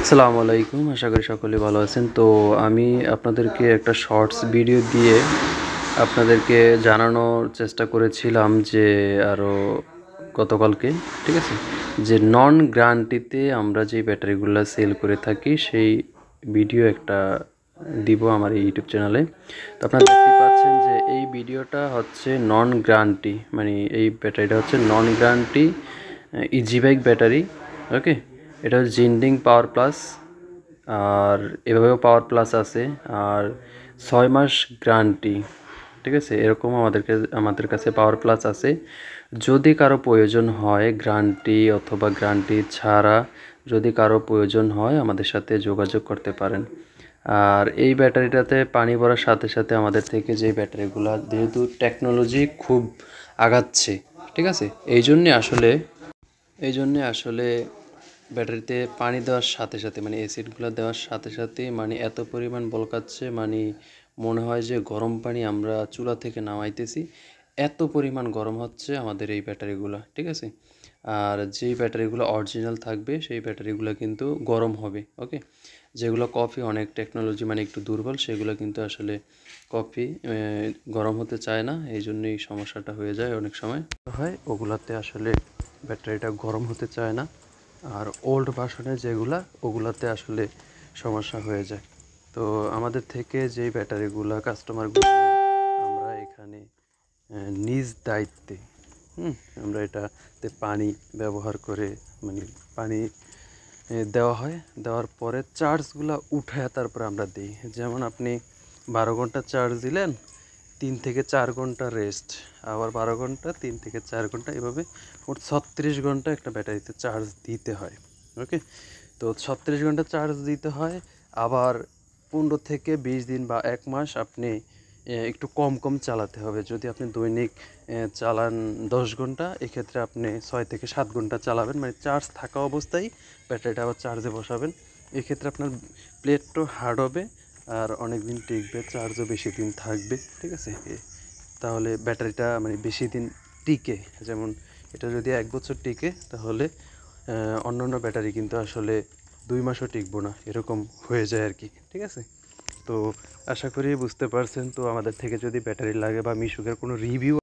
আসসালামু আলাইকুম, আশা করি সকলে ভালো আছেন। তো আমি আপনাদেরকে একটা শর্টস ভিডিও দিয়ে আপনাদেরকে জানানোর চেষ্টা করেছিলাম যে আরও গতকালকে, ঠিক আছে, যে নন গ্যারান্টিতে আমরা যে ব্যাটারিগুলো সেল করে থাকি সেই ভিডিও একটা দিব আমার এই ইউটিউব চ্যানেলে। তো আপনারা দেখতে পাচ্ছেন যে এই ভিডিওটা হচ্ছে নন গ্যারান্টি, মানে এই ব্যাটারিটা হচ্ছে non guarantee easy bike battery. Okay, এটা হচ্ছে জিন্ডিং পাওয়ার প্লাস, আর এভাবেও পাওয়ার প্লাস আছে, আর 6 মাস গ্যারান্টি, ঠিক আছে। এরকম আমাদের কাছে পাওয়ার প্লাস আছে। যদি কারো প্রয়োজন হয় গ্যারান্টি অথবা গ্যারান্টি ছাড়া যদি কারো প্রয়োজন হয় আমাদের সাথে যোগাযোগ করতে পারেন। আর এই ব্যাটারিটাতে পানি ভরার সাথে সাথে আমাদের থেকে যে ব্যাটারিগুলো, যেহেতু টেকনোলজি খুব আগাচ্ছে, ঠিক আছে, এই জন্যে আসলে ব্যাটারিতে পানি দেওয়ার সাথে সাথে, মানে অ্যাসিডগুলো দেওয়ার সাথে সাথে মানে এত পরিমাণ বলকাচ্ছে, মানে মনে হয় যে গরম পানি আমরা চুলা থেকে নামাইতেছি, এত পরিমাণ গরম হচ্ছে আমাদের এই ব্যাটারিগুলো, ঠিক আছে। আর যেই ব্যাটারিগুলো অরিজিনাল থাকবে সেই ব্যাটারিগুলো কিন্তু গরম হবে। ওকে, যেগুলো কফি অনেক টেকনোলজি মানে একটু দুর্বল, সেগুলো কিন্তু আসলে কফি গরম হতে চায় না, এই জন্যই সমস্যাটা হয়ে যায়। অনেক সময় হয় ওগুলাতে আসলে ব্যাটারিটা গরম হতে চায় না, আর ওল্ড ভার্সনের যেগুলা ওগুলাতে আসলে সমস্যা হয়ে যায়। তো আমাদের থেকে যেই ব্যাটারিগুলা কাস্টমারগুলো আমরা এখানে নিজ দায়িত্বে আমরা এটাতে পানি ব্যবহার করে, মানে পানি দেওয়া হয়, দেওয়ার পরে চার্জগুলো উঠায় তারপরে আমরা দিই। যেমন আপনি 12 ঘন্টা চার্জ দিলেন, 3 থেকে 4 ঘন্টা রেস্ট, আবার 12 ঘন্টা, 3 থেকে 4 ঘন্টা, এভাবে মোট 36 ঘন্টা একটা ব্যাটারিতে চার্জ দিতে হয়। ওকে, তো 36 ঘন্টা চার্জ দিতে হয়। আবার 15 থেকে 20 দিন বা 1 মাস আপনি একটু কম কম চালাতে হবে। যদি আপনি দৈনিক চালান 10 ঘন্টা, এক্ষেত্রে আপনি 6 থেকে 7 ঘন্টা চালাবেন, মানে চার্জ থাকা অবস্থায় ব্যাটারিটা আবার চার্জে বসাবেন। এক্ষেত্রে আপনার প্লেটও হার্ড হবে আর অনেক দিন টিকবে, চার্জও বেশি দিন থাকবে, ঠিক আছে। তাহলে ব্যাটারিটা মানে বেশি দিন টিকে। যেমন এটা যদি 1 বছর টিকে, তাহলে অন্যান্য ব্যাটারি কিন্তু আসলে 2 মাসও টিকবো না, এরকম হয়ে যায় আর কি, ঠিক আছে। তো আশা করি বুঝতে পারছেন। তো আমাদের থেকে যদি ব্যাটারি লাগে বা মিশুকের কোনো রিভিউ